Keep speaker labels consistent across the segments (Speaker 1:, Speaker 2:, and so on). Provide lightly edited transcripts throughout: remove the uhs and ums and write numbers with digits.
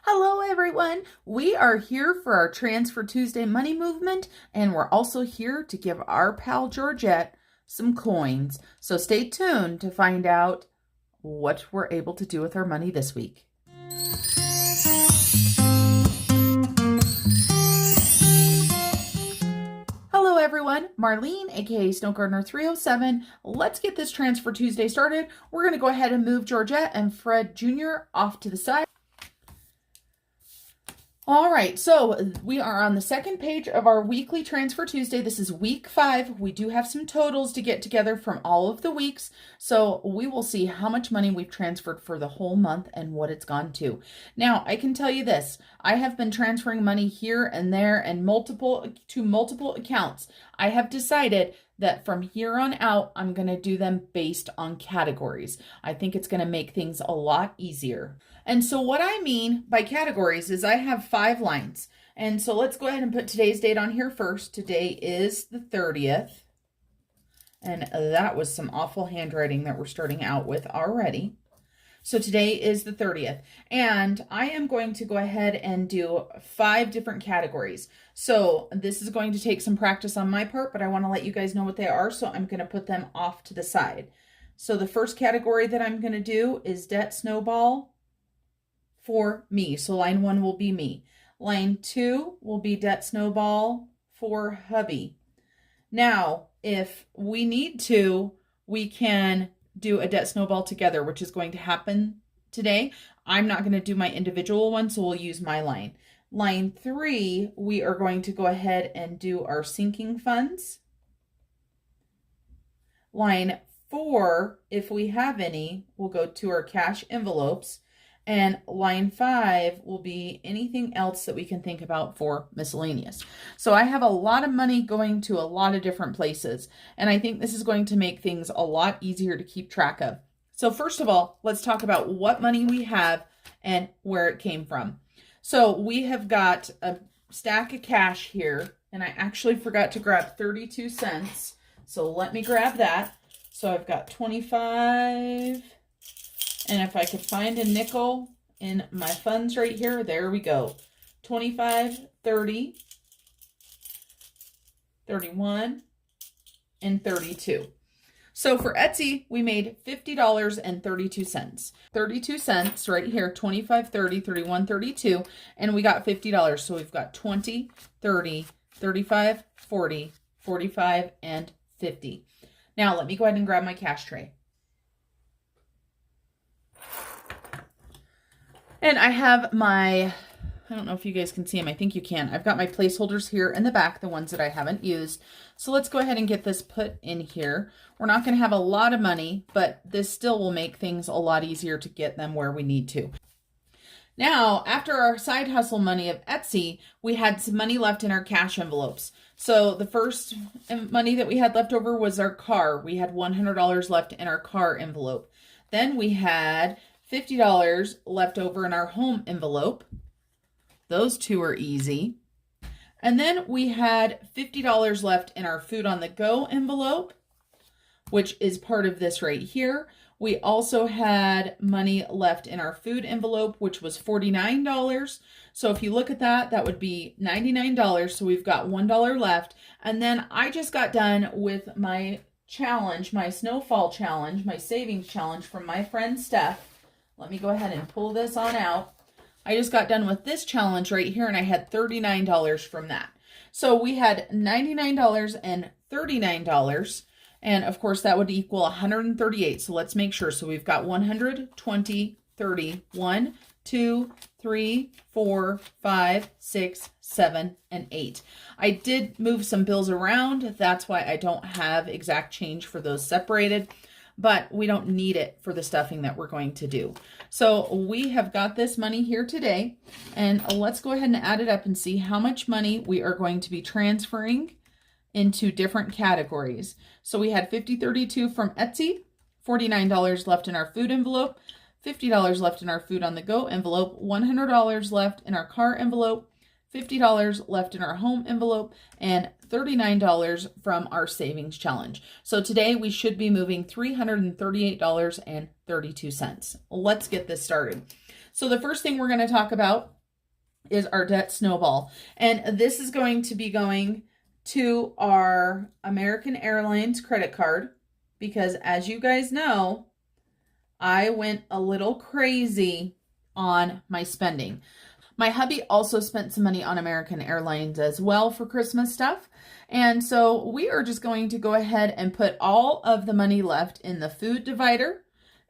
Speaker 1: Hello everyone! We are here for our Transfer Tuesday money movement, and we're also here to give our pal Georgette some coins. So stay tuned to find out what we're able to do with our money this week. Hello everyone, Marlene, aka Snow Gardener 307. Let's get this Transfer Tuesday started. We're going to go ahead and move Georgette and Fred Jr. off to the side. All right, so we are on the second page of our weekly Transfer Tuesday. This is week 5. We do have some totals to get together from all of the weeks. So we will see how much money we've transferred for the whole month and what it's gone to. Now, I can tell you this. I have been transferring money here and there and multiple accounts. I have decided that from here on out, I'm going to do them based on categories. I think it's going to make things a lot easier. And so what I mean by categories is I have 5 lines. And so let's go ahead and put today's date on here first. Today is the 30th. And that was some awful handwriting that we're starting out with already. So today is the 30th. And I am going to go ahead and do 5 different categories. So this is going to take some practice on my part, but I want to let you guys know what they are. So I'm going to put them off to the side. So the first category that I'm going to do is Debt Snowball for me. So line 1 will be me. Line 2 will be Debt Snowball for hubby. Now, if we need to, we can do a Debt Snowball together, which is going to happen today. I'm not going to do my individual one, so we'll use my line. Line 3, we are going to go ahead and do our sinking funds. Line 4, if we have any, we'll go to our cash envelopes. And line 5 will be anything else that we can think about for miscellaneous. So I have a lot of money going to a lot of different places. And I think this is going to make things a lot easier to keep track of. So first of all, let's talk about what money we have and where it came from. So we have got a stack of cash here. And I actually forgot to grab 32 cents. So let me grab that. So I've got 25. And if I could find a nickel in my funds right here, there we go. 25, 30, 31, and 32. So for Etsy, we made $50.32. 32 cents right here, 25, 30, 31, 32, and we got $50. So we've got 20, 30, 35, 40, 45, and 50. Now let me go ahead and grab my cash tray. And I have my, I don't know if you guys can see them. I think you can. I've got my placeholders here in the back, the ones that I haven't used. So let's go ahead and get this put in here. We're not going to have a lot of money, but this still will make things a lot easier to get them where we need to. Now, after our side hustle money of Etsy, we had some money left in our cash envelopes. So the first money that we had left over was our car. We had $100 left in our car envelope. Then we had $50 left over in our home envelope. Those two are easy. And then we had $50 left in our food on the go envelope, which is part of this right here. We also had money left in our food envelope, which was $49. So if you look at that, that would be $99. So we've got $1 left. And then I just got done with my challenge, my snowfall challenge, my savings challenge from my friend Steph. Let me go ahead and pull this on out. I just got done with this challenge right here, and I had $39 from that. So we had $99 and $39, and of course that would equal 138. So let's make sure. So we've got 100, 20, 30, 1, 2, 3, 4, 5, 6, 7, and 8. I did move some bills around. That's why I don't have exact change for those separated, but we don't need it for the stuffing that we're going to do. So we have got this money here today, and let's go ahead and add it up and see how much money we are going to be transferring into different categories. So we had $50.32 from Etsy, $49 left in our food envelope, $50 left in our food on the go envelope, $100 left in our car envelope, $50 left in our home envelope, and $39 from our savings challenge. So today we should be moving $338.32. Let's get this started. So the first thing we're going to talk about is our debt snowball. And this is going to be going to our American Airlines credit card because, as you guys know, I went a little crazy on my spending. My hubby also spent some money on American Airlines as well for Christmas stuff. And so we are just going to go ahead and put all of the money left in the food divider.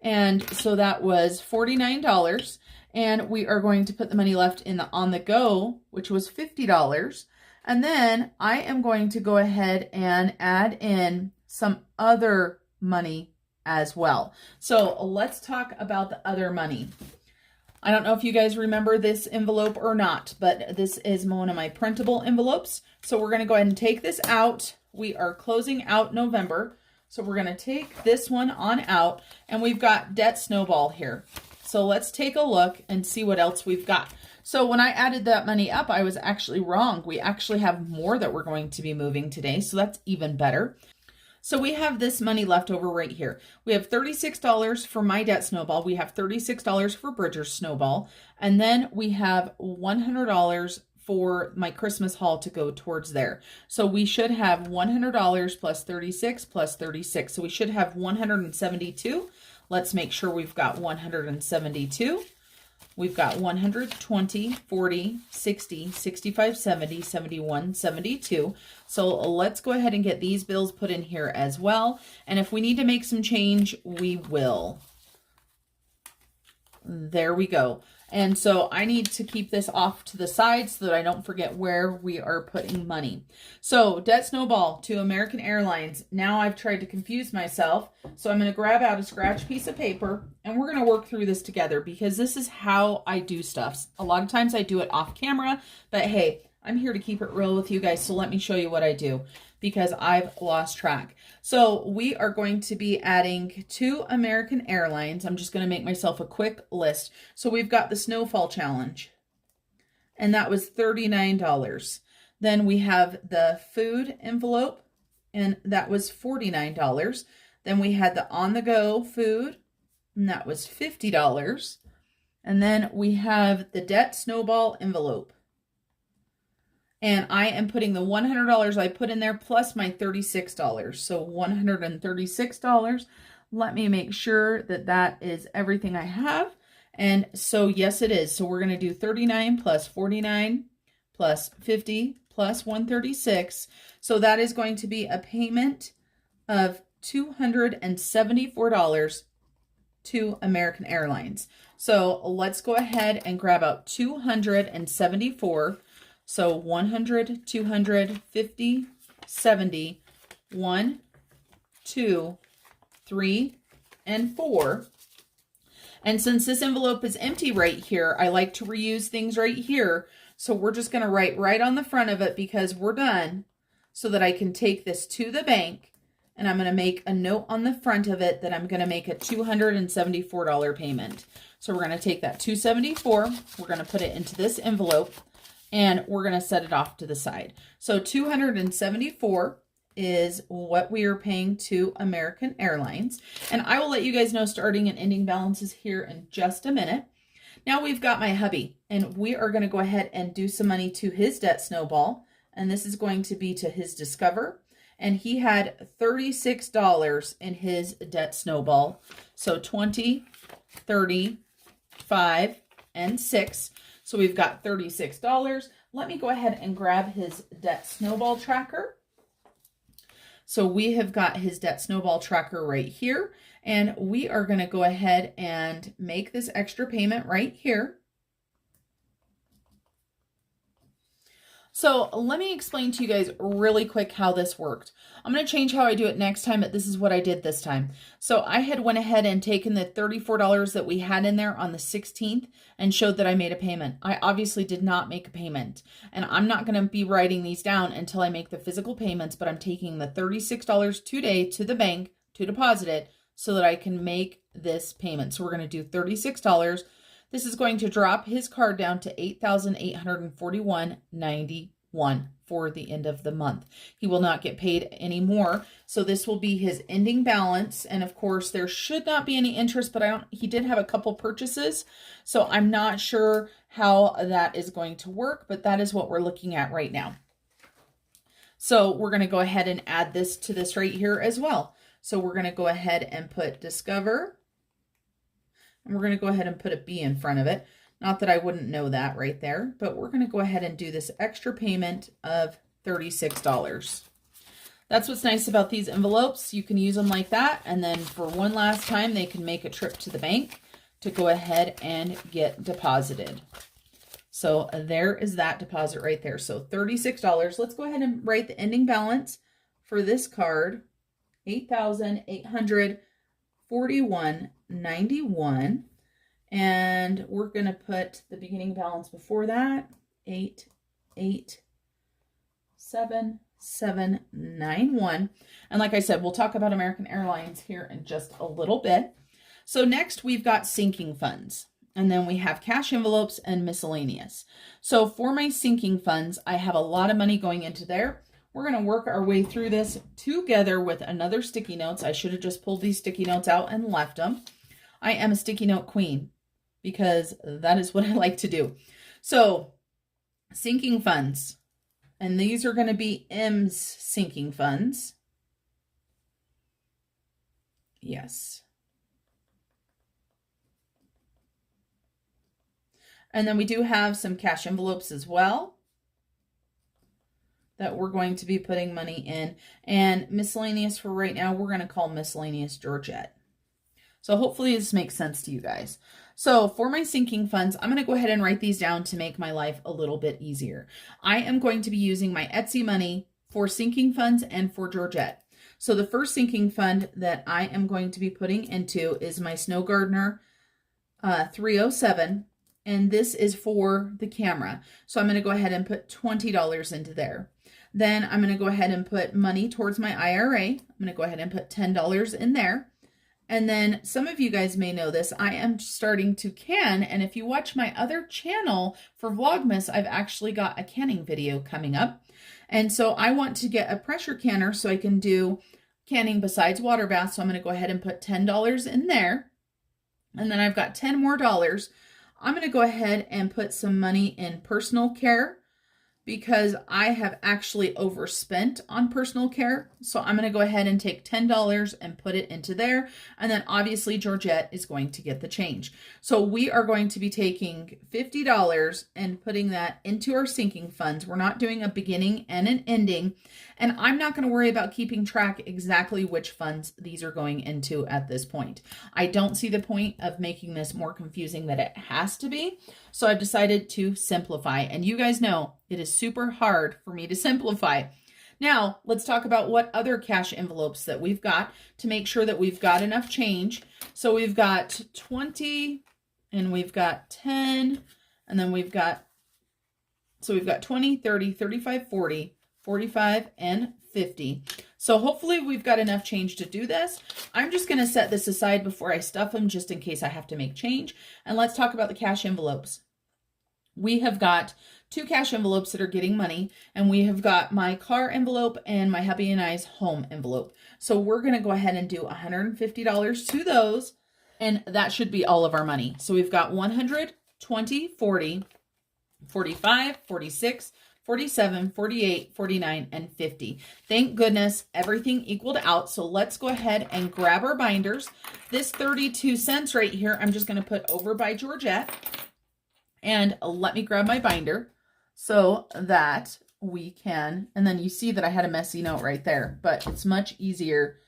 Speaker 1: And so that was $49. And we are going to put the money left in the on the go, which was $50. And then I am going to go ahead and add in some other money as well. So let's talk about the other money. I don't know if you guys remember this envelope or not, but this is one of my printable envelopes. So we're going to go ahead and take this out. We are closing out November. So we're going to take this one on out, and we've got debt snowball here. So let's take a look and see what else we've got. So when I added that money up, I was actually wrong. We actually have more that we're going to be moving today. So that's even better. So we have this money left over right here. We have $36 for my debt snowball. We have $36 for Bridger's snowball. And then we have $100 for my Christmas haul to go towards there. So we should have $100 plus 36 plus 36. So we should have 172. Let's make sure we've got 172. We've got 120, 40, 60, 65, 70, 71, 72. So let's go ahead and get these bills put in here as well. And if we need to make some change, we will. There we go. And so I need to keep this off to the side so that I don't forget where we are putting money. So debt snowball to American Airlines. Now I've tried to confuse myself. So I'm going to grab out a scratch piece of paper and we're going to work through this together because this is how I do stuff. A lot of times I do it off camera, but hey, I'm here to keep it real with you guys. So let me show you what I do because I've lost track. So we are going to be adding to American Airlines. I'm just going to make myself a quick list. So we've got the Snowfall Challenge, and that was $39. Then we have the food envelope, and that was $49. Then we had the on-the-go food, and that was $50. And then we have the debt snowball envelope. And I am putting the $100 I put in there plus my $36. So $136. Let me make sure that that is everything I have. And so yes, it is. So we're going to do 39 plus 49 plus 50 plus 136. So that is going to be a payment of $274 to American Airlines. So let's go ahead and grab out 274. So 100, 250, 70, 1, 2, 3, and 4. And since this envelope is empty right here, I like to reuse things right here. So we're just going to write right on the front of it because we're done so that I can take this to the bank. And I'm going to make a note on the front of it that I'm going to make a $274 payment. So we're going to take that $274. We're going to put it into this envelope. And we're going to set it off to the side. So $274 is what we are paying to American Airlines. And I will let you guys know starting and ending balances here in just a minute. Now we've got my hubby, and we are going to go ahead and do some money to his debt snowball. And this is going to be to his Discover. And he had $36 in his debt snowball. So 20, 30, 5, and 6. So we've got $36. Let me go ahead and grab his debt snowball tracker. So we have got his debt snowball tracker right here. And we are going to go ahead and make this extra payment right here. So let me explain to you guys really quick how this worked. I'm going to change how I do it next time, but this is what I did this time. So I had went ahead and taken the $34 that we had in there on the 16th and showed that I made a payment. I obviously did not make a payment, and I'm not going to be writing these down until I make the physical payments, but I'm taking the $36 today to the bank to deposit it so that I can make this payment. So we're going to do $36. This is going to drop his card down to $8,841.92. one for the end of the month. He will not get paid anymore. So this will be his ending balance. And of course, there should not be any interest, but he did have a couple purchases. So I'm not sure how that is going to work, but that is what we're looking at right now. So we're going to go ahead and add this to this right here as well. So we're going to go ahead and put Discover. And we're going to go ahead and put a B in front of it. Not that I wouldn't know that right there, but we're going to go ahead and do this extra payment of $36. That's what's nice about these envelopes. You can use them like that. And then for one last time, they can make a trip to the bank to go ahead and get deposited. So there is that deposit right there. So $36. Let's go ahead and write the ending balance for this card, $8,841.91. And we're going to put the beginning balance before that, 887,791. And like I said, we'll talk about American Airlines here in just a little bit. So next we've got sinking funds. And then we have cash envelopes and miscellaneous. So for my sinking funds, I have a lot of money going into there. We're going to work our way through this together with another sticky notes. I should have just pulled these sticky notes out and left them. I am a sticky note queen, because that is what I like to do. So sinking funds, and these are going to be M's sinking funds. Yes. And then we do have some cash envelopes as well that we're going to be putting money in. And miscellaneous for right now, we're going to call miscellaneous Georgette. So hopefully this makes sense to you guys. So for my sinking funds, I'm going to go ahead and write these down to make my life a little bit easier. I am going to be using my Etsy money for sinking funds and for Georgette. So the first sinking fund that I am going to be putting into is my Snow Gardener 307. And this is for the camera. So I'm going to go ahead and put $20 into there. Then I'm going to go ahead and put money towards my IRA. I'm going to go ahead and put $10 in there. And then some of you guys may know this, I am starting to can, and if you watch my other channel for Vlogmas, I've actually got a canning video coming up. And so I want to get a pressure canner so I can do canning besides water baths. So I'm going to go ahead and put $10 in there. And then I've got $10 more. I'm going to go ahead and put some money in personal care, because I have actually overspent on personal care. So I'm going to go ahead and take $10 and put it into there. And then obviously Georgette is going to get the change. So we are going to be taking $50 and putting that into our sinking funds. We're not doing a beginning and an ending. And I'm not going to worry about keeping track exactly which funds these are going into at this point. I don't see the point of making this more confusing than it has to be. So I've decided to simplify. And you guys know it is super hard for me to simplify. Now, let's talk about what other cash envelopes that we've got to make sure that we've got enough change. So we've got 20 and we've got 10, and then we've got 20, 30, 35, 40, 45, and 50. So hopefully we've got enough change to do this. I'm just going to set this aside before I stuff them, just in case I have to make change. And let's talk about the cash envelopes. We have got 2 cash envelopes that are getting money, and we have got my car envelope and my hubby and I's home envelope. So we're going to go ahead and do $150 to those, and that should be all of our money. So we've got 100, 20, 40, 45, 46, 47, 48, 49, and 50. Thank goodness everything equaled out. So let's go ahead and grab our binders. This 32 cents right here, I'm just going to put over by Georgette. And let me grab my binder so that we can, and then you see that I had a messy note right there, but it's much easier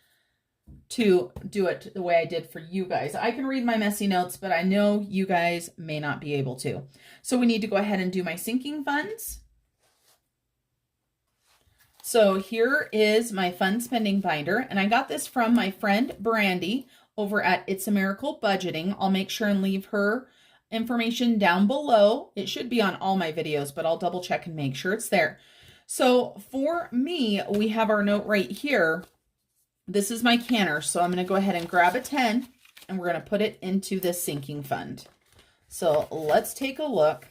Speaker 1: to do it the way I did for you guys. I can read my messy notes, but I know you guys may not be able to. So we need to go ahead and do my sinking funds. So here is my fund spending binder, and I got this from my friend Brandy over at It's a Miracle Budgeting. I'll make sure and leave her information down below. It should be on all my videos, but I'll double check and make sure it's there. So for me, we have our note right here. This is my canner. So I'm going to go ahead and grab a 10 and we're going to put it into this sinking fund. So let's take a look.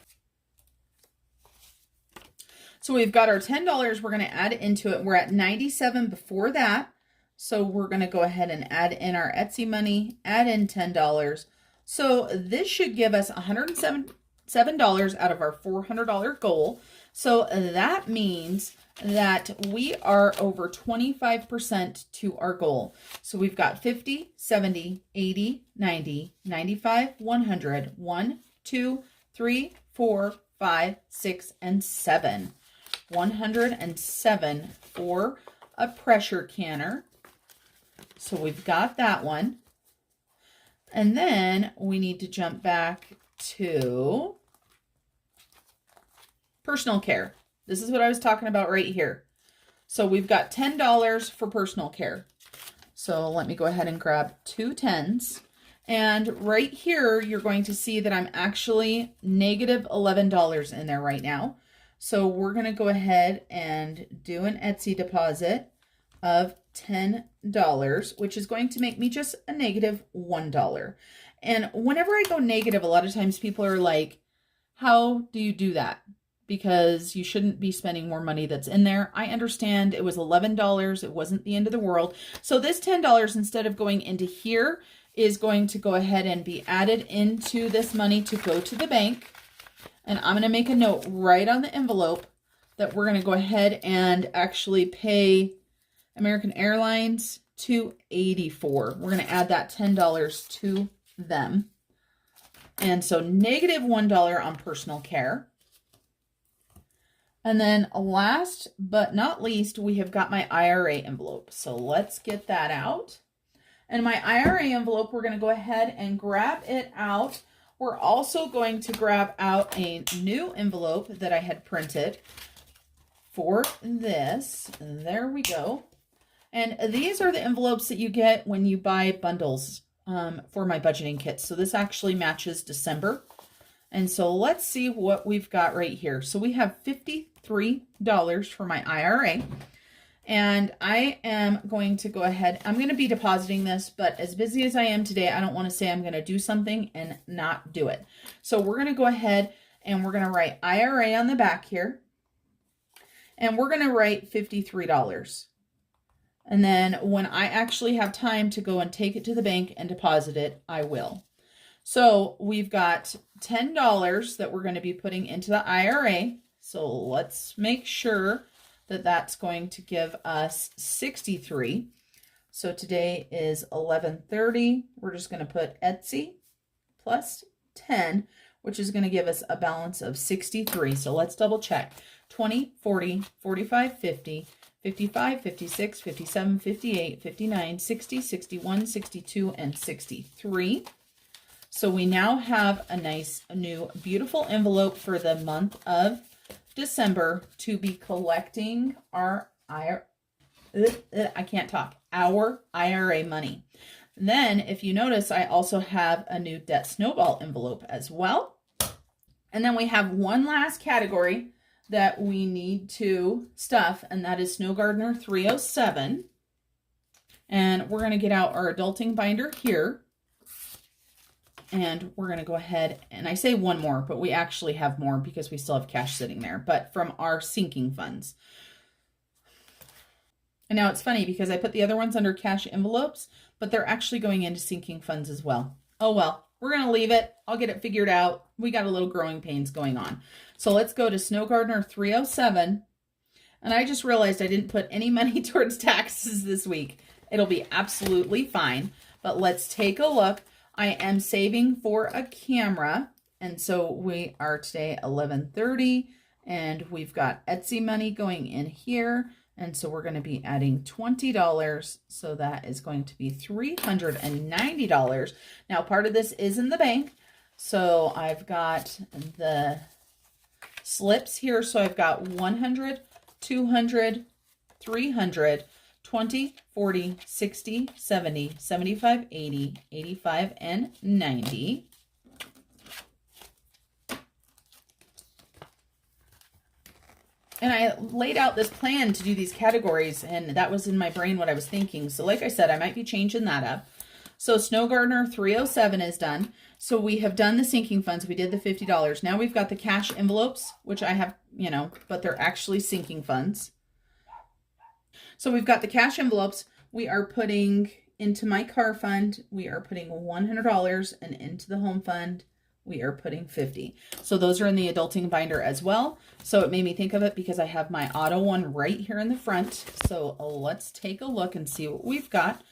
Speaker 1: So we've got our $10. We're going to add into it. We're at 97 before that. So we're going to go ahead and add in our Etsy money, add in $10. So this should give us $107 out of our $400 goal. So that means that we are over 25% to our goal. So we've got 50, 70, 80, 90, 95, 100, 1, 2, 3, 4, 5, 6, and 7. 107 for a pressure canner. So we've got that one. And then we need to jump back to personal care. This is what I was talking about right here. So we've got $10 for personal care. So let me go ahead and grab 2 10s. And right here, you're going to see that I'm actually negative $11 in there right now. So we're going to go ahead and do an Etsy deposit of $10, which is going to make me just a negative $1. And whenever I go negative, a lot of times people are like, how do you do that? Because you shouldn't be spending more money that's in there. I understand it was $11. It wasn't the end of the world. So this $10, instead of going into here, is going to go ahead and be added into this money to go to the bank. And I'm going to make a note right on the envelope that we're going to go ahead and actually pay American Airlines $284. We're going to add that $10 to them. And so negative $1 on personal care. And then last but not least, we have got my IRA envelope. So let's get that out. And my IRA envelope, we're going to go ahead and grab it out. We're also going to grab out a new envelope that I had printed for this. There we go. And these are the envelopes that you get when you buy bundles for my budgeting kits. So this actually matches December. And so let's see what we've got right here. So we have $53 for my IRA. And I am going to go ahead. I'm going to be depositing this, but as busy as I am today, I don't want to say I'm going to do something and not do it. So we're going to go ahead and we're going to write IRA on the back here. And we're going to write $53. And then when I actually have time to go and take it to the bank and deposit it, I will. So we've got $10 that we're going to be putting into the IRA. So let's make sure that that's going to give us 63. So today is 11:30. We're just going to put Etsy plus 10, which is going to give us a balance of 63. So let's double check. 20, 40, 45, 50, 55, 56, 57, 58, 59, 60, 61, 62, and 63. So we now have a nice, new, beautiful envelope for the month of December to be collecting our IRA money. Then, if you notice, I also have a new Debt Snowball envelope as well. And then we have one last category that we need to stuff, and that is Snow Gardener 307. And we're going to get out our adulting binder here. And we're going to go ahead, and I say one more, but we actually have more because we still have cash sitting there, but from our sinking funds. And now it's funny because I put the other ones under cash envelopes, but they're actually going into sinking funds as well. Oh, well, we're going to leave it. I'll get it figured out. We got a little growing pains going on. So let's go to Snow Gardener 307. And I just realized I didn't put any money towards taxes this week. It'll be absolutely fine, but let's take a look. I am saving for a camera, and so we are today 11:30, and we've got Etsy money going in here, and so we're going to be adding $20, so that is going to be $390. Now, part of this is in the bank, so I've got the slips here, so I've got 100, 200, 300, 20, 40, 60, 70, 75, 80, 85, and 90. And I laid out this plan to do these categories, and that was in my brain what I was thinking. So like I said, I might be changing that up. So Snow Gardener 307 is done. So we have done the sinking funds. We did the $50. Now we've got the cash envelopes, which I have, you know, but they're actually sinking funds. So we've got the cash envelopes. We are putting into my car fund. We are putting $100, and into the home fund, we are putting $50. So those are in the adulting binder as well. So it made me think of it because I have my auto one right here in the front. So let's take a look and see what we've got.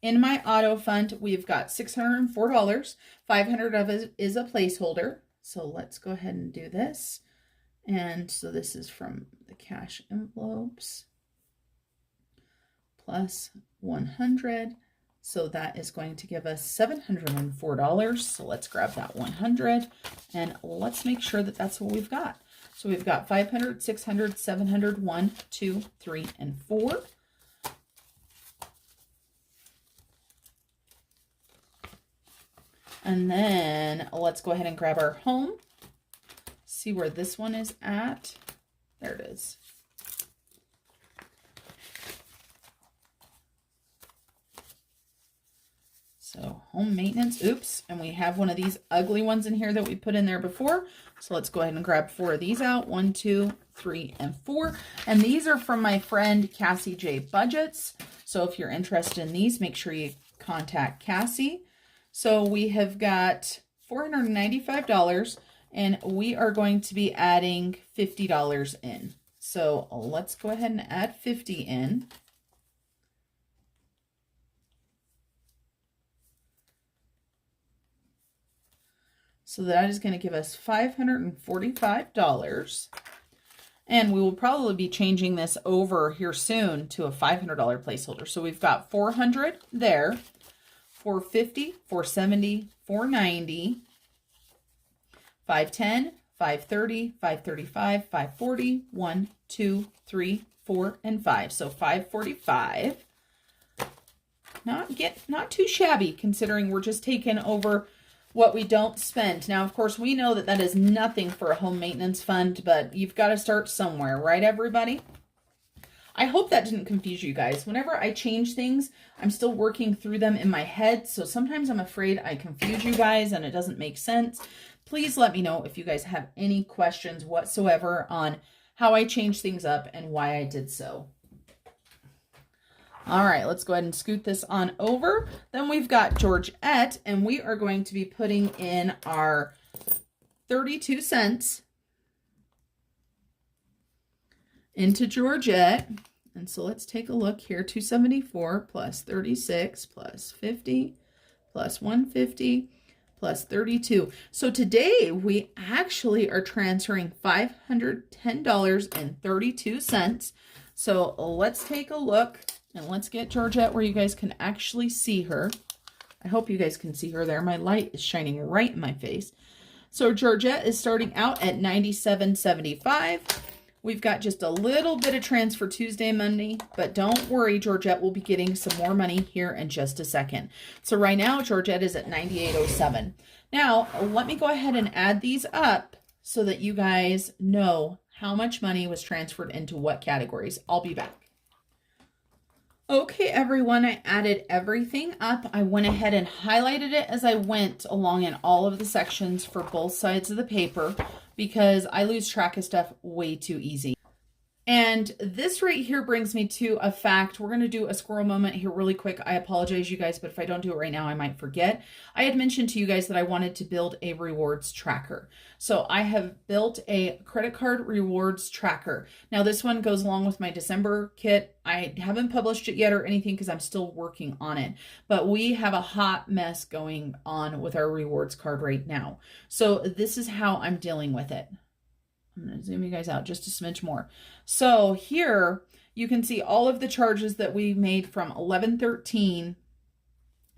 Speaker 1: In my auto fund, we've got $604. 500 of it is a placeholder. So let's go ahead and do this. And so this is from the cash envelopes plus 100. So that is going to give us $704. So let's grab that 100 and let's make sure that that's what we've got. So we've got 500, 600, 700, 1, 2, 3, and 4. And then let's go ahead and grab our home. See where this one is at. There it is. So home maintenance, oops, and we have one of these ugly ones in here that we put in there before. So let's go ahead and grab 4 of these out. 1, 2, 3, and 4. And these are from my friend Cassie J Budgets. So if you're interested in these, make sure you contact Cassie. So we have got $495, and we are going to be adding $50 in. So let's go ahead and add 50 in. So that is going to give us $545. And we will probably be changing this over here soon to a $500 placeholder. So we've got 400 there, 450, 470, 490, 510, 530, 535, 540, 1, 2, 3, 4, and 5. So 545. Not too shabby considering we're just taking over what we don't spend. Now, of course, we know that that is nothing for a home maintenance fund, but you've got to start somewhere, right, everybody? I hope that didn't confuse you guys. Whenever I change things, I'm still working through them in my head, so sometimes I'm afraid I confuse you guys and it doesn't make sense. Please let me know if you guys have any questions whatsoever on how I change things up and why I did so. All right, let's go ahead and scoot this on over. Then we've got Georgette, and we are going to be putting in our 32 cents into Georgette. And so let's take a look here. 274 plus 36 plus 50 plus 150 plus 32. So today we actually are transferring $510.32. So let's take a look. And let's get Georgette where you guys can actually see her. I hope you guys can see her there. My light is shining right in my face. So Georgette is starting out at $97.75. We've got just a little bit of transfer Tuesday money, but don't worry, Georgette will be getting some more money here in just a second. So right now, Georgette is at $98.07. Now, let me go ahead and add these up so that you guys know how much money was transferred into what categories. I'll be back. Okay, everyone, I added everything up. I went ahead and highlighted it as I went along in all of the sections for both sides of the paper because I lose track of stuff way too easy. And this right here brings me to a fact. We're going to do a squirrel moment here really quick. I apologize, you guys, but if I don't do it right now, I might forget. I had mentioned to you guys that I wanted to build a rewards tracker. So I have built a credit card rewards tracker. Now this one goes along with my December kit. I haven't published it yet or anything because I'm still working on it. But we have a hot mess going on with our rewards card right now. So this is how I'm dealing with it. I'm going to zoom you guys out just a smidge more. So here you can see all of the charges that we made from 11/13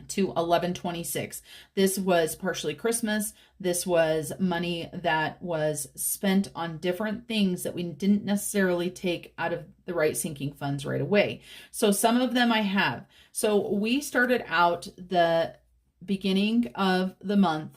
Speaker 1: to 11/26. This was partially Christmas. This was money that was spent on different things that we didn't necessarily take out of the right sinking funds right away. So some of them I have. So we started out the beginning of the month.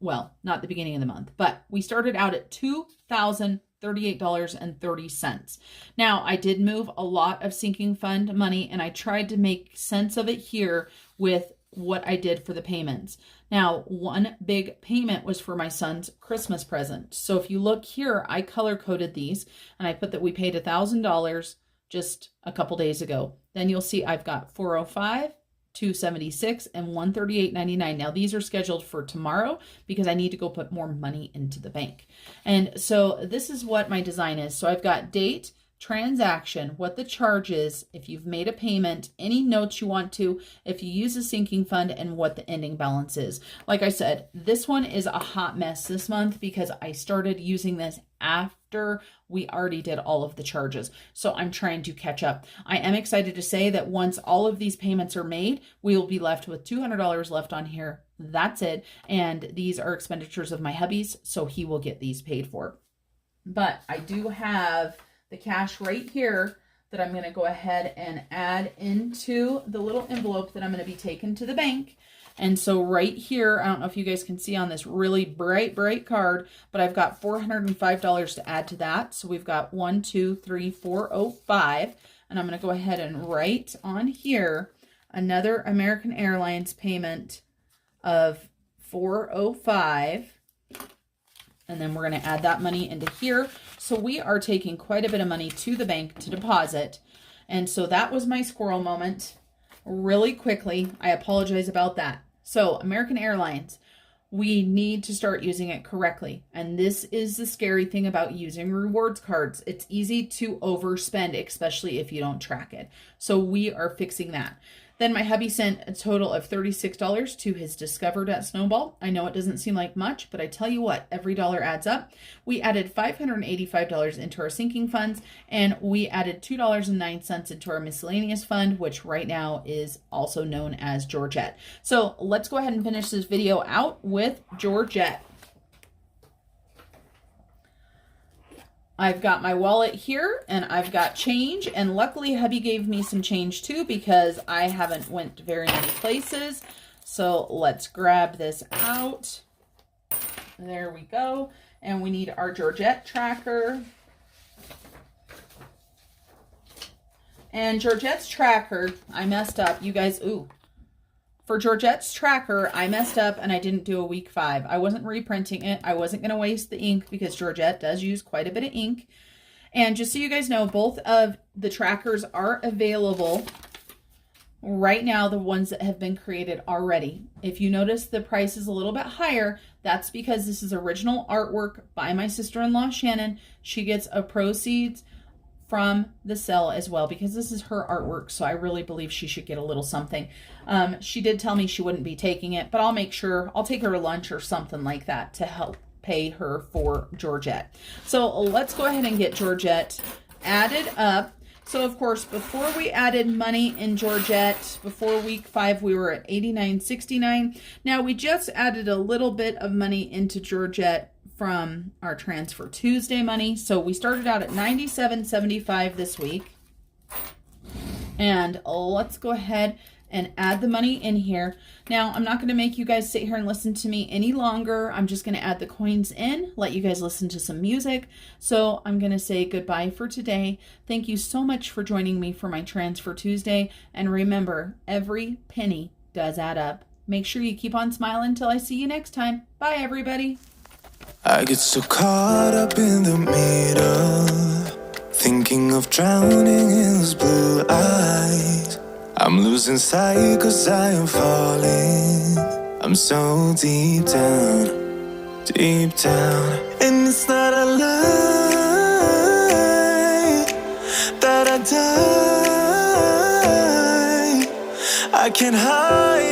Speaker 1: Well, not the beginning of the month, but we started out at $2,038.30. Now, I did move a lot of sinking fund money, and I tried to make sense of it here with what I did for the payments. Now, one big payment was for my son's Christmas present. So if you look here, I color coded these and I put that we paid $1,000 just a couple days ago. Then you'll see I've got 405, 276, and 138.99. Now these are scheduled for tomorrow because I need to go put more money into the bank. And so this is what my design is. So I've got date, transaction, what the charge is, if you've made a payment, any notes you want to, if you use a sinking fund, and what the ending balance is. Like I said, this one is a hot mess this month because I started using this after we already did all of the charges. So I'm trying to catch up. I am excited to say that once all of these payments are made, we will be left with $200 left on here. That's it. And these are expenditures of my hubby's, so he will get these paid for. But I do have the cash right here that I'm going to go ahead and add into the little envelope that I'm going to be taking to the bank. And so right here, I don't know if you guys can see on this really bright card, but I've got $405 to add to that. So we've got 1, 2, 3, 405. And I'm going to go ahead and write on here another American Airlines payment of 405. And then we're going to add that money into here. So we are taking quite a bit of money to the bank to deposit. And so that was my squirrel moment. Really quickly, I apologize about that. So American Airlines, we need to start using it correctly. And this is the scary thing about using rewards cards. It's easy to overspend, especially if you don't track it. So we are fixing that. Then my hubby sent a total of $36 to his Discovered at Snowball. I know it doesn't seem like much, but I tell you what, every dollar adds up. We added $585 into our sinking funds, and we added $2.09 into our miscellaneous fund, which right now is also known as Georgette. So let's go ahead and finish this video out with Georgette. I've got my wallet here and I've got change, and luckily hubby gave me some change too because I haven't went very many places. So let's grab this out. There we go. And we need our Georgette tracker. And Georgette's tracker, I messed up. You guys, for Georgette's tracker, I messed up and I didn't do a week 5. I wasn't reprinting it. I wasn't going to waste the ink because Georgette does use quite a bit of ink. And just so you guys know, both of the trackers are available right now, the ones that have been created already. If you notice the price is a little bit higher, that's because this is original artwork by my sister-in-law, Shannon. She gets a proceeds from the sale as well because this is her artwork, so I really believe she should get a little something. She did tell me she wouldn't be taking it, but I'll make sure I'll take her to lunch or something like that to help pay her for Georgette. So let's go ahead and get Georgette added up. So of course, before we added money in Georgette, before week 5, we were at $89.69. Now we just added a little bit of money into Georgette from our Transfer Tuesday money. So we started out at $97.75 this week. And let's go ahead and add the money in here. Now, I'm not going to make you guys sit here and listen to me any longer. I'm just going to add the coins in, let you guys listen to some music. So I'm going to say goodbye for today. Thank you so much for joining me for my Transfer Tuesday. And remember, every penny does add up. Make sure you keep on smiling until I see you next time. Bye, everybody.
Speaker 2: I get so caught up in the middle, thinking of drowning in those blue eyes. I'm losing sight 'cause I am falling. I'm so deep down, and it's not a lie that I die. I can't hide